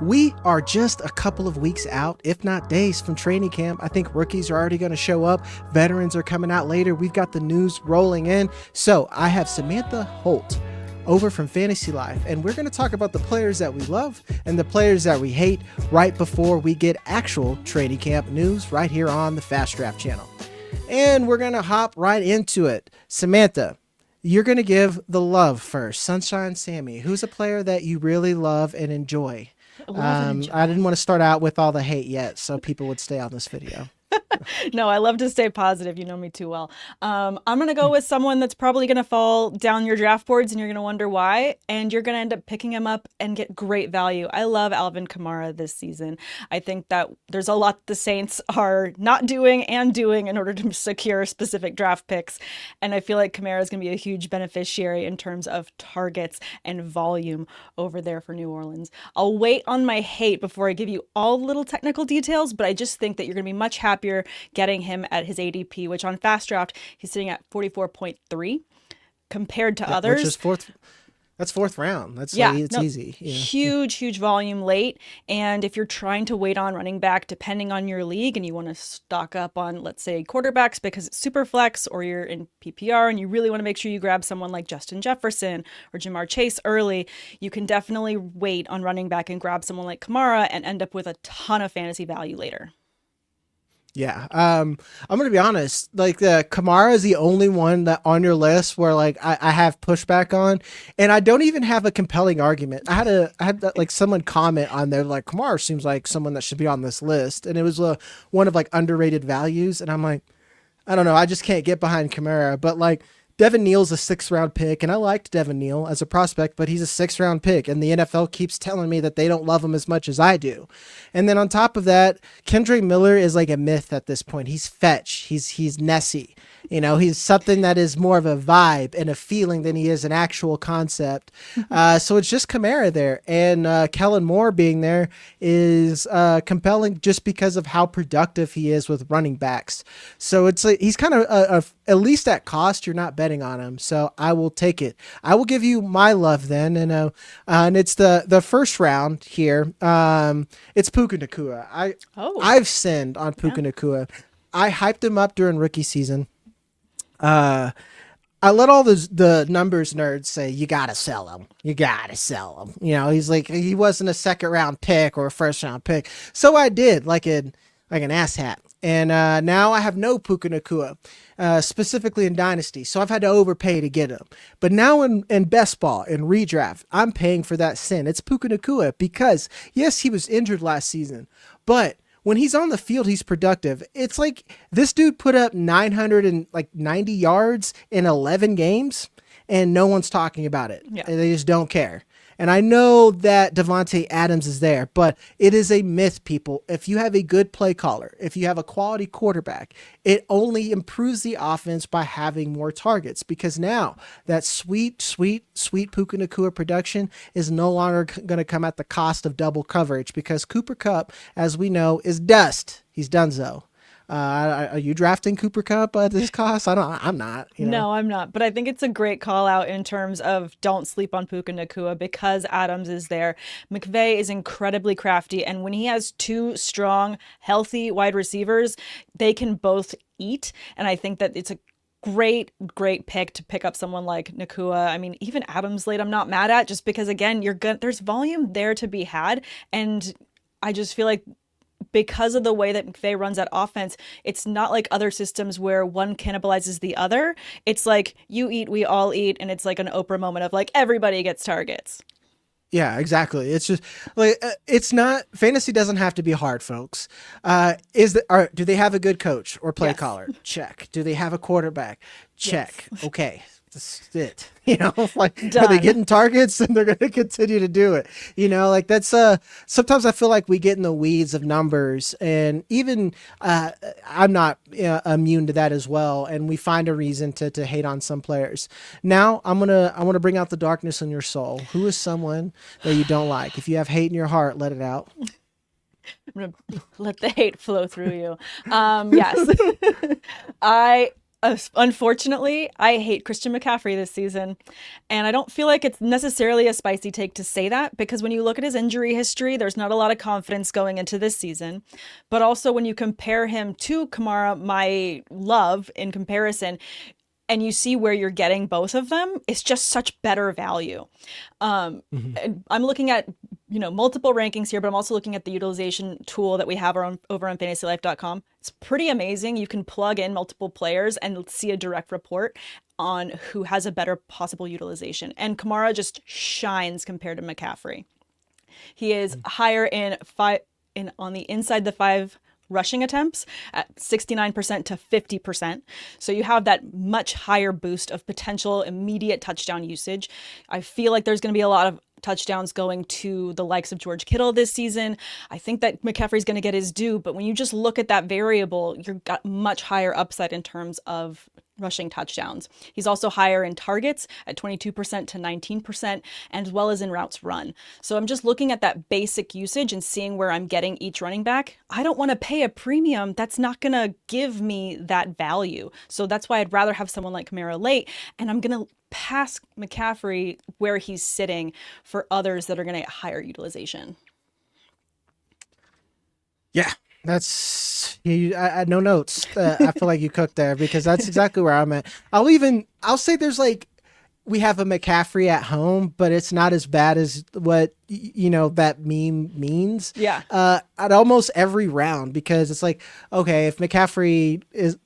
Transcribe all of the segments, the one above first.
We are just a couple of weeks out, if not days, from training camp. I think rookies are already going to show up. Veterans are coming out later. We've got the news rolling in. So I have Samantha Holt over from Fantasy Life, and we're going to talk about the players that we love and the players that we hate right before we get actual training camp news right here on the Fast Draft channel. And we're going to hop right into it. Samantha, you're going to give the love first. Sunshine Sammy, who's a player that you really love and enjoy? I didn't want to start out with all the hate yet, so people would stay on this video. No, I love to stay positive. You know me too well. I'm going to go with someone that's probably going to fall down your draft boards and you're going to wonder why. And you're going to end up picking him up and get great value. I love Alvin Kamara this season. I think that there's a lot the Saints are not doing and doing in order to secure specific draft picks. And I feel like Kamara is going to be a huge beneficiary in terms of targets and volume over there for New Orleans. I'll wait on my hate before I give you all the little technical details, but I just think that you're going to be much happier getting him at his ADP, which on Fast Draft, he's sitting at 44.3 compared to others. Which is fourth round. It's easy. Yeah. Huge volume late. And if you're trying to wait on running back, depending on your league, and you want to stock up on, let's say, quarterbacks because it's super flex, or you're in PPR and you really want to make sure you grab someone like Justin Jefferson or Jamar Chase early, you can definitely wait on running back and grab someone like Kamara and end up with a ton of fantasy value later. Yeah. I'm going to be honest, like Kamara is the only one that on your list where like I have pushback on, and I don't even have a compelling argument. I had like someone comment on there, like Kamara seems like someone that should be on this list. And it was one of like underrated values. And I'm like, I don't know. I just can't get behind Kamara, but like Devin Neal's a 6th round pick, and I liked Devin Neal as a prospect, but he's a 6th round pick, and the NFL keeps telling me that they don't love him as much as I do. And then on top of that, Kendre Miller is like a myth at this point. He's fetch. He's Nessie. You know, he's something that is more of a vibe and a feeling than he is an actual concept. So it's just Kamara there. And Kellen Moore being there is compelling just because of how productive he is with running backs. So it's like he's kind of, at least at cost, you're not betting on him. So I will take it. I will give you my love then. And it's the first round here. It's Puka Nacua. I've sinned on Puka Nacua. I hyped him up during rookie season. I let all the numbers nerds say, you gotta sell him. You gotta sell him. You know, he's like, he wasn't a 2nd round pick or a 1st round pick. So I did, like an asshat. And now I have no Puka Nacua, specifically in Dynasty. So I've had to overpay to get him. But now in Bestball, in redraft, I'm paying for that sin. It's Puka Nacua because, yes, he was injured last season, but when he's on the field, he's productive. It's like this dude put up 990 yards in 11 games, and no one's talking about it. Yeah. They just don't care. And I know that Devontae Adams is there, but it is a myth, people. If you have a good play caller, if you have a quality quarterback, it only improves the offense by having more targets, because now that sweet Puka Nacua production is no longer going to come at the cost of double coverage, because Cooper Kupp, as we know, is dust. He's donezo. Are you drafting Cooper Kupp at this cost? I'm not. You know? No, I'm not. But I think it's a great call out in terms of don't sleep on Puka Nacua because Adams is there. McVay is incredibly crafty. And when he has 2 strong, healthy wide receivers, they can both eat. And I think that it's a great pick to pick up someone like Nacua. I mean, even Adams late, I'm not mad at, just because, again, there's volume there to be had. And I just feel like because of the way that McVay runs that offense, it's not like other systems where one cannibalizes the other. It's like you eat, we all eat, and it's like an Oprah moment of like everybody gets targets. Yeah, exactly. It's just like it's not, fantasy doesn't have to be hard, folks. Do they have a good coach or play caller? Check. Do they have a quarterback? Check. Yes. Okay. That's it. You know, like, are they getting targets? And they're going to continue to do it. You know, like that's sometimes I feel like we get in the weeds of numbers, and even I'm not immune to that as well. And we find a reason to hate on some players. Now I want to bring out the darkness in your soul. Who is someone that you don't like? If you have hate in your heart, let it out. I'm going to let the hate flow through you. Yes. Unfortunately, I hate Christian McCaffrey this season. And I don't feel like it's necessarily a spicy take to say that, because when you look at his injury history, there's not a lot of confidence going into this season. But also when you compare him to Kamara, my love in comparison, and you see where you're getting both of them, it's just such better value. And I'm looking at, multiple rankings here, but I'm also looking at the utilization tool that we have over on fantasylife.com. It's pretty amazing. You can plug in multiple players and see a direct report on who has a better possible utilization. And Kamara just shines compared to McCaffrey. He is higher on the inside the 5 rushing attempts at 69% to 50%. So you have that much higher boost of potential immediate touchdown usage. I feel like there's going to be a lot of touchdowns going to the likes of George Kittle this season. I think that McCaffrey's going to get his due, but when you just look at that variable, you've got much higher upside in terms of rushing touchdowns. He's also higher in targets at 22% to 19%, and as well as in routes run. So I'm just looking at that basic usage and seeing where I'm getting each running back. I don't want to pay a premium that's not going to give me that value. So that's why I'd rather have someone like Kamara late, and I'm going to pass McCaffrey where he's sitting for others that are going to get higher utilization. Yeah, that's no notes. I feel like you cooked there, because that's exactly where I'm at. I'll say there's like, we have a McCaffrey at home, but it's not as bad as what that meme means. Yeah. At almost every round, because it's like, okay, if McCaffrey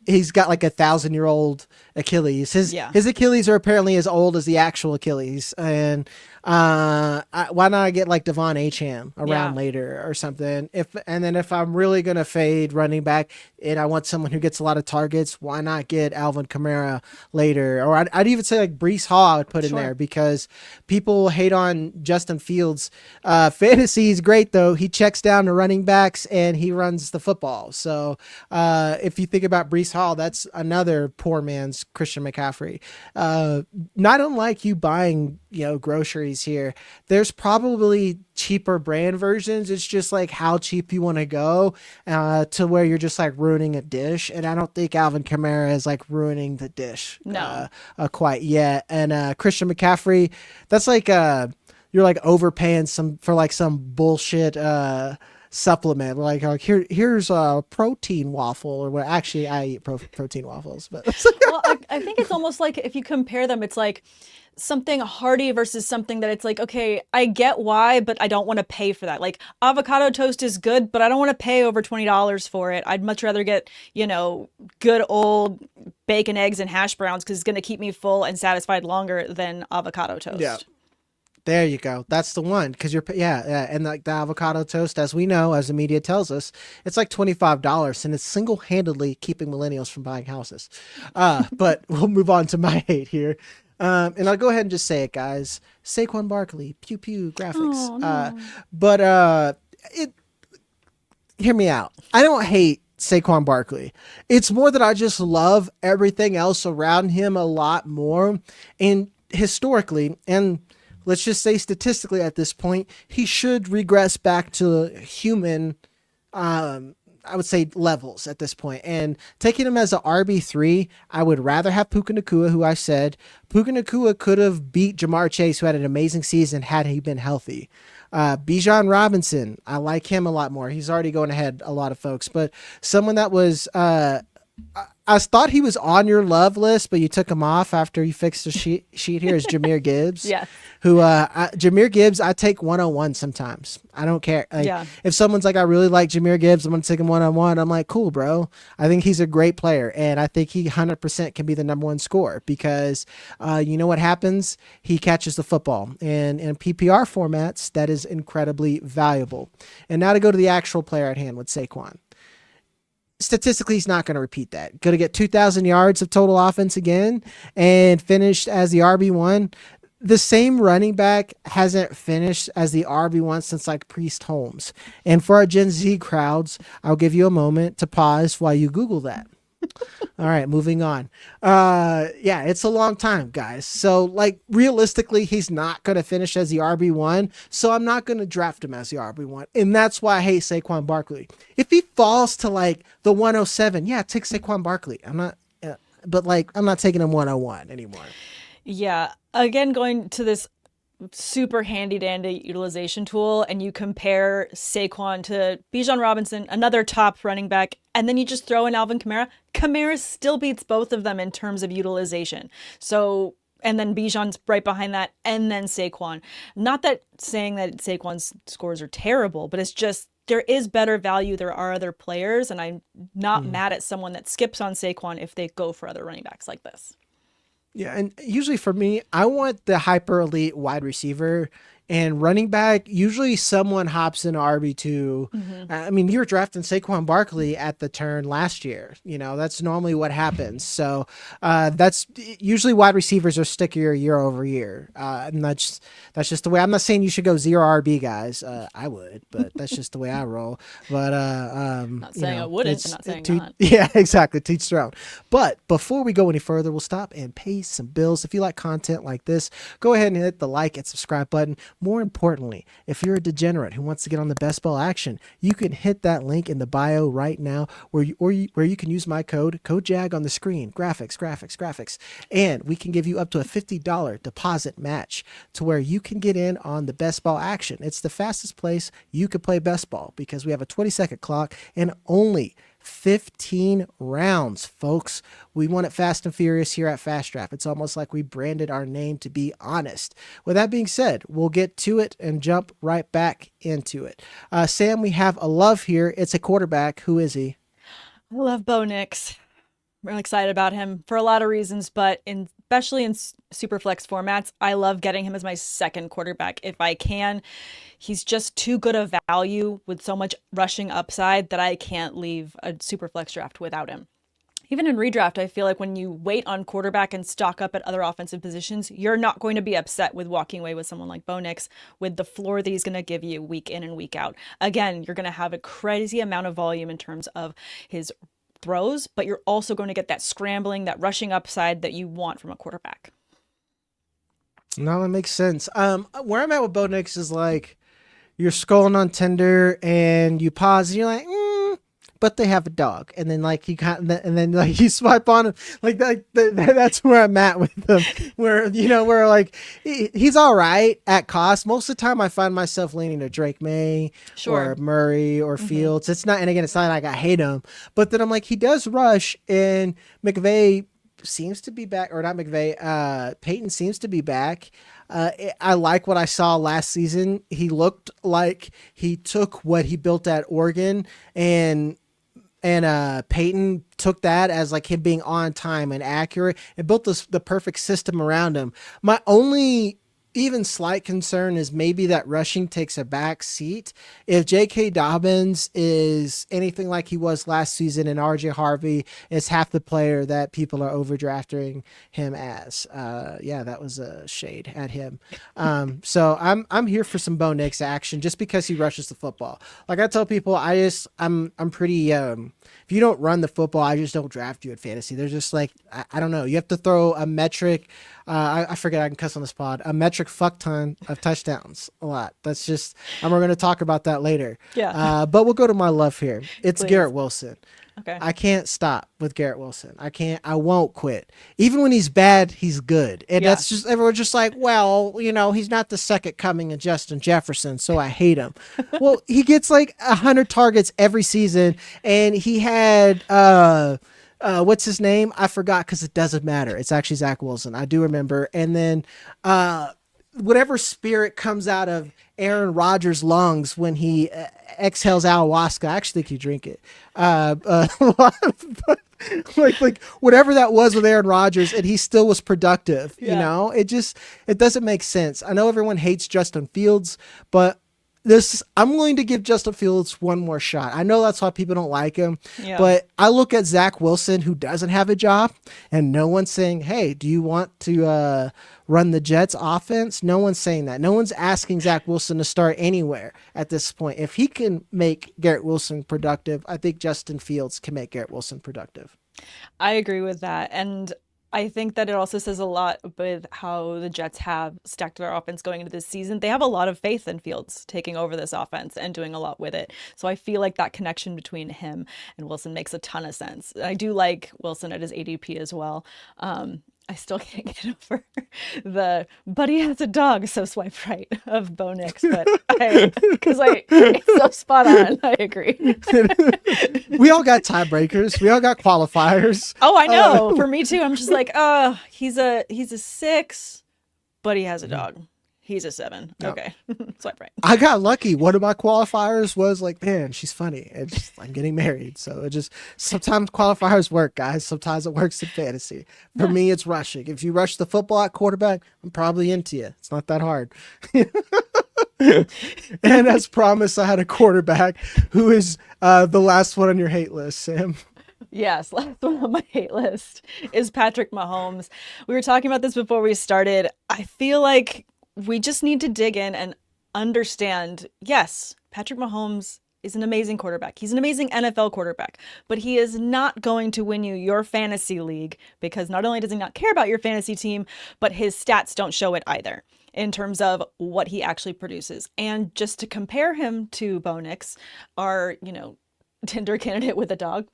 he's got like 1,000-year-old Achilles. His Achilles are apparently as old as the actual Achilles, and why not get like Devon Acham around later or something? And then if I'm really gonna fade running back and I want someone who gets a lot of targets, why not get Alvin Kamara later? Or I'd even say like Breece Hall I would put in there, because people hate on Justin Fields. Fantasy is great though. He checks down the running backs and he runs the football. So if you think about Breece Hall, that's another poor man's Christian McCaffrey. Not unlike you buying groceries here, there's probably cheaper brand versions. It's just like how cheap you want to go to where you're just like ruining a dish. And I don't think Alvin Kamara is like ruining the dish quite yet. And Christian McCaffrey, that's like you're like overpaying for like some bullshit supplement, like here's a protein waffle, or what. Actually, I eat protein waffles, but well, I think it's almost like if you compare them, it's like something hearty versus something that it's like, okay, I get why, but I don't want to pay for that. Like avocado toast is good, but I don't want to pay over $20 for it. I'd much rather get, good old bacon, eggs, and hash browns, because it's going to keep me full and satisfied longer than avocado toast. Yeah. There you go. That's the one. Because and like the avocado toast, as we know, as the media tells us, it's like $25, and it's single-handedly keeping millennials from buying houses. But we'll move on to my hate here. And I'll go ahead and just say it, guys. Saquon Barkley, pew pew graphics. Oh, no. Hear me out. I don't hate Saquon Barkley. It's more that I just love everything else around him a lot more. And historically, and let's just say statistically at this point, he should regress back to human, I would say, levels at this point. And taking him as an RB3, I would rather have Puka Nacua, who I said. Puka Nacua could have beat Jamar Chase, who had an amazing season, had he been healthy. Bijan Robinson, I like him a lot more. He's already going ahead a lot of folks. But someone that was... I thought he was on your love list, but you took him off after you fixed the sheet here, is Jahmyr Gibbs. Yeah. Who, Jahmyr Gibbs, I take 101 sometimes. I don't care. If someone's like, I really like Jahmyr Gibbs, I'm going to take him 101. I'm like, cool, bro. I think he's a great player. And I think he 100% can be the number one scorer, because you know what happens? He catches the football. And in PPR formats, that is incredibly valuable. And now to go to the actual player at hand with Saquon. Statistically, he's not going to repeat that. Going to get 2,000 yards of total offense again and finished as the RB1. The same running back hasn't finished as the RB1 since like Priest Holmes. And for our Gen Z crowds, I'll give you a moment to pause while you Google that. All right, moving on. It's a long time, guys. So, like, realistically, he's not going to finish as the RB1, so I'm not going to draft him as the RB1. And that's why I hate Saquon Barkley. If he falls to, like, the 107, take Saquon Barkley. I'm not... but like I'm not taking him 101 anymore. Yeah. Again, going to this super handy dandy utilization tool, and you compare Saquon to Bijan Robinson, another top running back, and then you just throw in Alvin Kamara. Kamara still beats both of them in terms of utilization. So, and then Bijan's right behind that, and then Saquon. Not that saying that Saquon's scores are terrible, but it's just there is better value. There are other players, and I'm not mad at someone that skips on Saquon if they go for other running backs like this. Yeah, and usually for me, I want the hyper elite wide receiver and running back. Usually someone hops in RB2. I mean, you were drafting Saquon Barkley at the turn last year. You know, that's normally what happens. So that's usually wide receivers are stickier year over year. And that's just the way. I'm not saying you should go zero RB guys. I would, but that's just the way I roll. But Not saying I wouldn't, but not saying not. Yeah, exactly. Teach their own. But before we go any further, we'll stop and pay some bills. If you like content like this, go ahead and hit the like and subscribe button. More importantly, if you're a degenerate who wants to get on the best ball action, you can hit that link in the bio right now where you can use my code JAG on the screen. Graphics. And we can give you up to a $50 deposit match to where you can get in on the best ball action. It's the fastest place you could play best ball because we have a 20-second clock and only 15 rounds, folks. We want it fast and furious here at Fast Draft. It's almost like we branded our name to be honest. With that being said, we'll get to it and jump right back into it. Sam, we have a love here. It's a quarterback. Who is he? I love Bo Nix. I'm really excited about him for a lot of reasons, but especially in super flex formats, I love getting him as my second quarterback if I can. He's just too good a value with so much rushing upside that I can't leave a super flex draft without him. Even in redraft, I feel like when you wait on quarterback and stock up at other offensive positions, you're not going to be upset with walking away with someone like Bo Nix with the floor that he's going to give you week in and week out. Again, you're going to have a crazy amount of volume in terms of his throws, but you're also going to get that scrambling, that rushing upside that you want from a quarterback. No, that makes sense. Where I'm at with Bo Nix is like you're scrolling on Tinder and you pause and you're like, but they have a dog, and then like you kind of, and then like you swipe on him, like that. That's where I'm at with him. Where where like he's all right at cost. Most of the time, I find myself leaning to Drake May or Murray or Fields. It's not, and again, it's not like I hate him, but then I'm like he does rush, and McVay seems to be back, or not McVay. Peyton seems to be back. I like what I saw last season. He looked like he took what he built at Oregon and Peyton took that as like him being on time and accurate and built the perfect system around him. My only even slight concern is maybe that rushing takes a back seat. If J.K. Dobbins is anything like he was last season and R.J. Harvey is half the player that people are overdrafting him as. That was a shade at him. So I'm here for some Bo Nix action just because he rushes the football. Like I tell people, I'm pretty if you don't run the football, I just don't draft you at fantasy. They're just like I don't know. You have to throw a metric. I forget I can cuss on this pod. A metric fuck ton of touchdowns a lot. That's just, and we're going to talk about that later. Yeah. But we'll go to my love here. It's Please. Garrett Wilson. Okay. I can't stop with Garrett Wilson. I won't quit. Even when he's bad, he's good. And that's just, everyone's just like, well, he's not the second coming of Justin Jefferson, so I hate him. Well, he gets like 100 targets every season, and he had, what's his name? I forgot because it doesn't matter. It's actually Zach Wilson. I do remember. And then whatever spirit comes out of Aaron Rodgers' lungs when he exhales ayahuasca, I actually think you drink it. Like whatever that was with Aaron Rodgers, and he still was productive. Yeah. It doesn't make sense. I know everyone hates Justin Fields, but I'm going to give Justin Fields one more shot. I know that's why people don't like him, but I look at Zach Wilson, who doesn't have a job, and no one's saying, hey, do you want to run the Jets offense? No one's saying that. No one's asking Zach Wilson to start anywhere at this point. If he can make Garrett Wilson productive, I think Justin Fields can make Garrett Wilson productive. I agree with that. And I think that it also says a lot with how the Jets have stacked their offense going into this season. They have a lot of faith in Fields taking over this offense and doing a lot with it. So I feel like that connection between him and Wilson makes a ton of sense. I do like Wilson at his ADP as well. I still can't get over the "Buddy has a dog, so swipe right" of Bo Nix, but it's so spot on. I agree. We all got tiebreakers. We all got qualifiers. Oh, I know. For me too. I'm just like, he's a 6, but he has a dog. He's a 7. No. Okay. Swipe right. I got lucky. One of my qualifiers was like, man, she's funny. I'm getting married. So it just, sometimes qualifiers work, guys. Sometimes it works in fantasy. For me, it's rushing. If you rush the football at quarterback, I'm probably into you. It's not that hard. And as promised, I had a quarterback who is the last one on your hate list, Sam. Yes, last one on my hate list is Patrick Mahomes. We were talking about this before we started. I feel like we just need to dig in and understand, yes, Patrick Mahomes is an amazing quarterback. He's an amazing NFL quarterback, but he is not going to win you your fantasy league because not only does he not care about your fantasy team, but his stats don't show it either in terms of what he actually produces. And just to compare him to Bo Nix, our, Tinder candidate with a dog,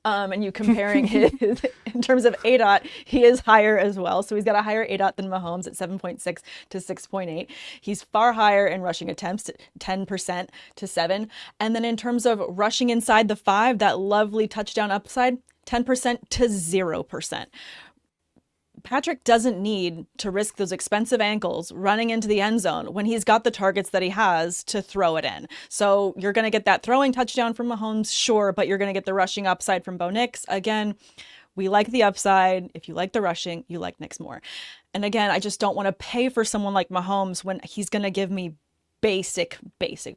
and you comparing his in terms of ADOT, he is higher as well. So he's got a higher ADOT than Mahomes at 7.6 to 6.8. He's far higher in rushing attempts, 10% to 7. And then in terms of rushing inside the 5, that lovely touchdown upside, 10% to 0%. Patrick doesn't need to risk those expensive ankles running into the end zone when he's got the targets that he has to throw it in. So you're going to get that throwing touchdown from Mahomes, sure, but you're going to get the rushing upside from Bo Nix. Again, we like the upside. If you like the rushing, you like Nix more. And again, I just don't want to pay for someone like Mahomes when he's going to give me basic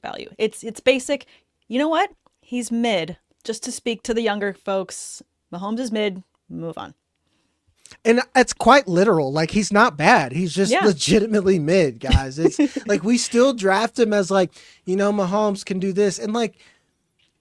value. It's basic. You know what? He's mid. Just to speak to the younger folks, Mahomes is mid. Move on. And it's quite literal. Like, he's not bad. He's just legitimately mid, guys. It's like, we still draft him as like, Mahomes can do this. And like,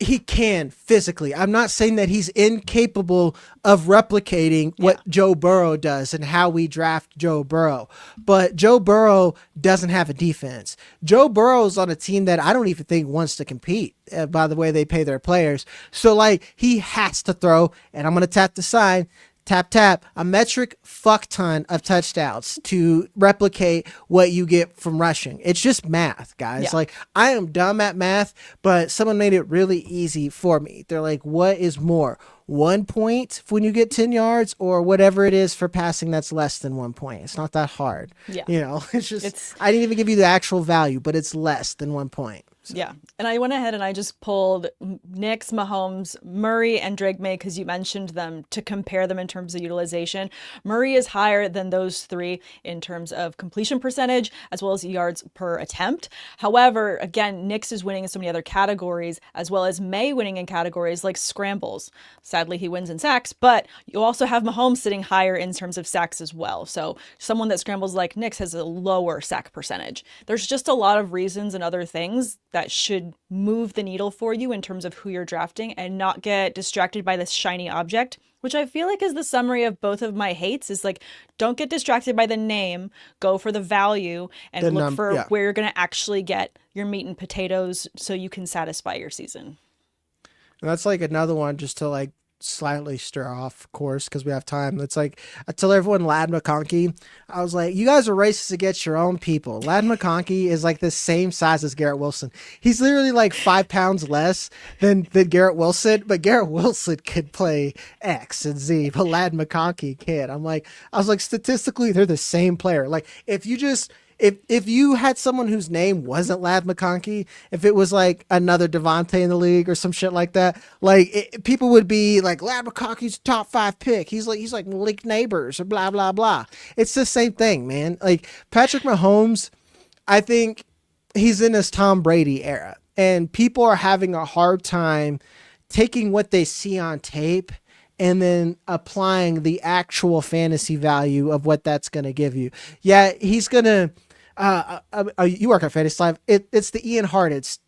he can physically. I'm not saying that he's incapable of replicating what Joe Burrow does and how we draft Joe Burrow. But Joe Burrow doesn't have a defense. Joe Burrow's on a team that I don't even think wants to compete, by the way they pay their players. So like, he has to throw, and I'm going to tap the sign, tap, a metric fuck ton of touchdowns to replicate what you get from rushing. It's just math, guys. Yeah. Like, I am dumb at math, but someone made it really easy for me. They're like, what is more? 1 point when you get 10 yards or whatever it is for passing that's less than 1 point. It's not that hard. Yeah. It's just, I didn't even give you the actual value, but it's less than 1 point. So. Yeah. And I went ahead and I just pulled Nix, Mahomes, Murray, and Drake May because you mentioned them to compare them in terms of utilization. Murray is higher than those three in terms of completion percentage as well as yards per attempt. However, again, Nix is winning in so many other categories as well as May winning in categories like scrambles. Sadly, he wins in sacks, but you also have Mahomes sitting higher in terms of sacks as well. So someone that scrambles like Nix has a lower sack percentage. There's just a lot of reasons and other things that should move the needle for you in terms of who you're drafting and not get distracted by this shiny object, which I feel like is the summary of both of my hates is like, don't get distracted by the name, go for the value and look for where you're going to actually get your meat and potatoes so you can satisfy your season. And that's like another one just to like slightly stir off course because we have time. It's like, I tell everyone Lad McConkey, I was like, you guys are racist against your own people. Lad McConkey is like the same size as Garrett Wilson. He's literally like 5 pounds less than Garrett Wilson, but Garrett Wilson could play X and Z, but Lad McConkey can't. I was like, statistically, they're the same player. Like, if you had someone whose name wasn't Lad McConkey, if it was like another Devontae in the league or some shit like that, like people would be like, Lad McConkey's a top 5 pick. He's like Malik Neighbors or blah, blah, blah. It's the same thing, man. Like Patrick Mahomes, I think he's in his Tom Brady era and people are having a hard time taking what they see on tape and then applying the actual fantasy value of what that's going to give you. Yeah, he's going to, you work at Fantasy Live. It's the Ian Hartitz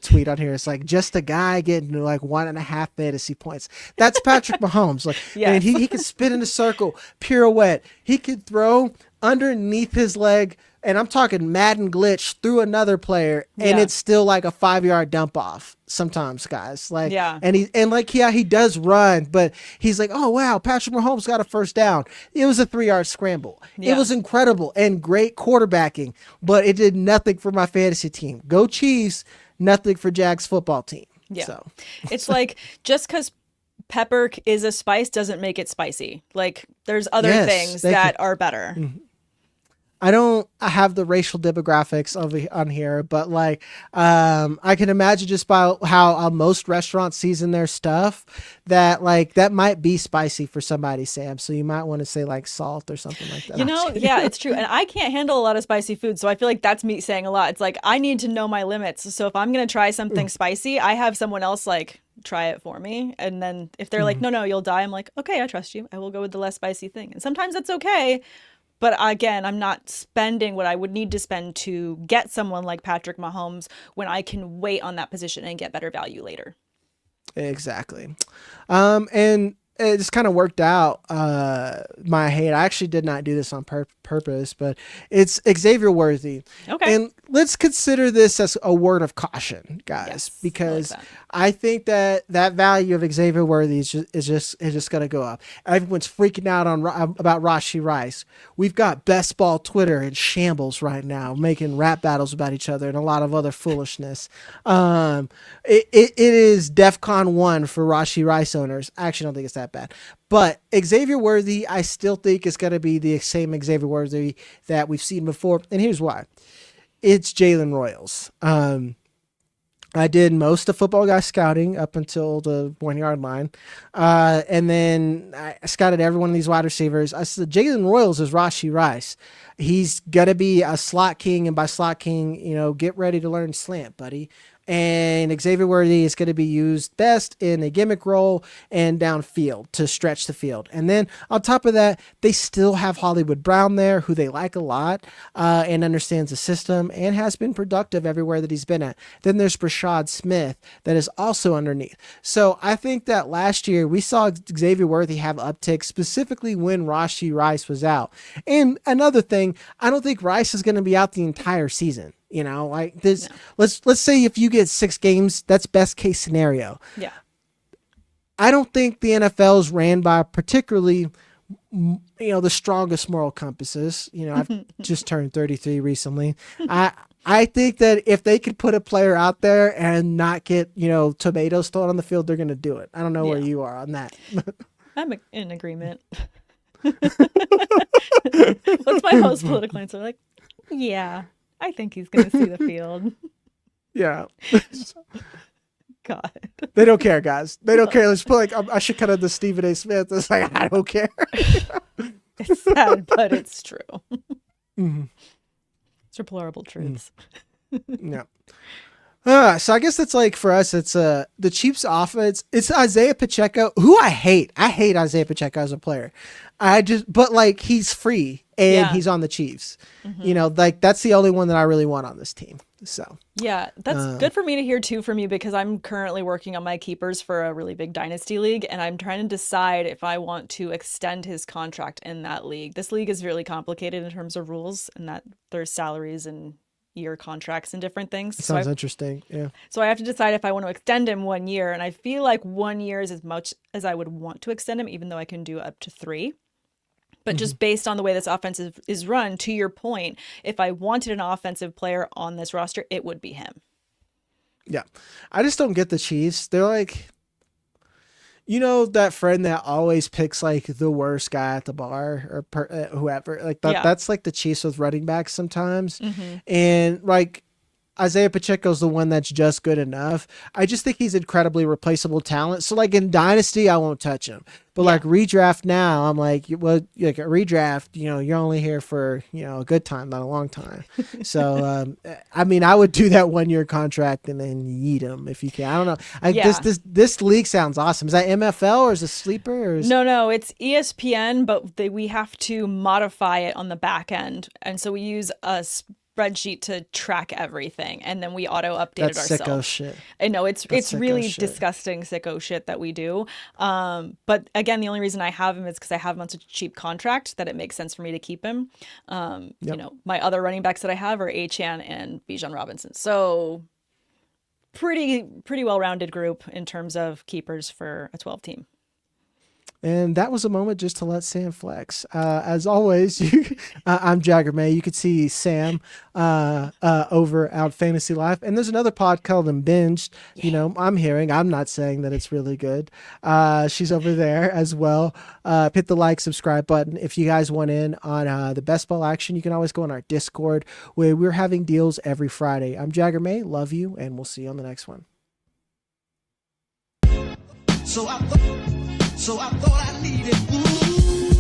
tweet on here. It's like just a guy getting like 1.5 fantasy points. That's Patrick Mahomes. Like, Yes. and he can spin in a circle, pirouette. He could throw underneath his leg, and I'm talking Madden glitch through another player, and it's still like a 5-yard dump off sometimes, guys. Like, and he does run, but he's like, oh wow, Patrick Mahomes got a first down. It was a 3-yard scramble. It was incredible and great quarterbacking, but it did nothing for my fantasy team. Go Chiefs, nothing for Jags football team. Yeah. So it's like, just because pepper is a spice doesn't make it spicy. Like, there's other things that are better. Mm-hmm. I have the racial demographics on here, but like, I can imagine just by how most restaurants season their stuff that like, that might be spicy for somebody, Sam. So you might want to say like salt or something like that. You know, yeah, it's true. And I can't handle a lot of spicy food. So I feel like that's me saying a lot. It's like, I need to know my limits. So if I'm going to try something spicy, I have someone else like try it for me. And then if they're like, no, you'll die. I'm like, okay, I trust you. I will go with the less spicy thing. And sometimes that's okay. But again, I'm not spending what I would need to spend to get someone like Patrick Mahomes when I can wait on that position and get better value later. Exactly. And it just kind of worked out my hate. I actually did not do this on purpose, but it's Xavier Worthy. Okay. And let's consider this as a word of caution, guys, because I think that value of Xavier Worthy is just going to go up. Everyone's freaking out about Rashee Rice. We've got Bestball Twitter in shambles right now, making rap battles about each other and a lot of other foolishness. It is DEFCON 1 for Rashee Rice owners. I actually don't think it's that bad. But Xavier Worthy, I still think is going to be the same Xavier Worthy that we've seen before. And here's why. It's Jalen Royals. I did most of Football Guy scouting up until the 1-yard line. And then I scouted every one of these wide receivers. I said, Jalen Royals is Rashee Rice. He's going to be a slot king. And by slot king, get ready to learn slant, buddy. And Xavier Worthy is going to be used best in a gimmick role and downfield to stretch the field. And then on top of that, they still have Hollywood Brown there, who they like a lot and understands the system and has been productive everywhere that he's been at. Then there's Brashad Smith that is also underneath. So I think that last year we saw Xavier Worthy have uptick specifically when Rashee Rice was out. And another thing, I don't think Rice is going to be out the entire season. Like this, let's say if you get 6 games, that's best case scenario. Yeah. I don't think the NFL is ran by particularly, the strongest moral compasses. I've just turned 33 recently. I think that if they could put a player out there and not get, tomatoes thrown on the field, they're going to do it. I don't know where you are on that. I'm in agreement. What's my most political answer? Like, yeah. I think he's going to see the field. Yeah. God. They don't care, guys. They don't care. Let's put I should cut out the Stephen A. Smith. It's like, I don't care. It's sad, but it's true. Mm-hmm. It's deplorable truths. Yeah. So I guess it's like for us, it's the Chiefs offense. It's Isaiah Pacheco, who I hate. I hate Isaiah Pacheco as a player. But like he's free and he's on the Chiefs. Mm-hmm. That's the only one that I really want on this team. So yeah, that's good for me to hear too from you, because I'm currently working on my keepers for a really big dynasty league, and I'm trying to decide if I want to extend his contract in that league. This league is really complicated in terms of rules, and that there's salaries and year contracts and different things. Sounds interesting. Yeah. So I have to decide if I want to extend him 1 year, and I feel like 1 year is as much as I would want to extend him, even though I can do up to 3. But just based on the way this offense is run, to your point, if I wanted an offensive player on this roster, it would be him. Yeah. I just don't get the Chiefs. They're like, that friend that always picks like the worst guy at the bar or whoever, like that. Yeah. That's like the Chiefs with running backs sometimes. Mm-hmm. And like Isaiah Pacheco's the one that's just good enough. I just think he's incredibly replaceable talent. So like in Dynasty, I won't touch him. But like redraft now, I'm like, well, like a redraft, you're only here for, a good time, not a long time. So, I would do that 1 year contract and then yeet him if you can. I don't know. This league sounds awesome. Is that MFL or is it Sleeper? Or No, it's ESPN, but we have to modify it on the back end. And so we use spreadsheet to track everything, and then we auto updated That's ourselves. sicko shit. I know it's sicko really shit. disgusting sicko shit that we do. But again, the only reason I have him is because I have him on such a cheap contract that it makes sense for me to keep him. You know, my other running backs that I have are Achane and Bijan Robinson. So pretty well-rounded group in terms of keepers for a 12 team. And that was a moment just to let Sam flex. As always, I'm Jagger May. You could see Sam over out Fantasy Life. And there's another pod called Unbinged. Yeah. You know, I'm not saying that it's really good. She's over there as well. Hit the like, subscribe button. If you guys want in on the best ball action, you can always go on our Discord where we're having deals every Friday. I'm Jagger May. Love you. And we'll see you on the next one. So I thought I needed.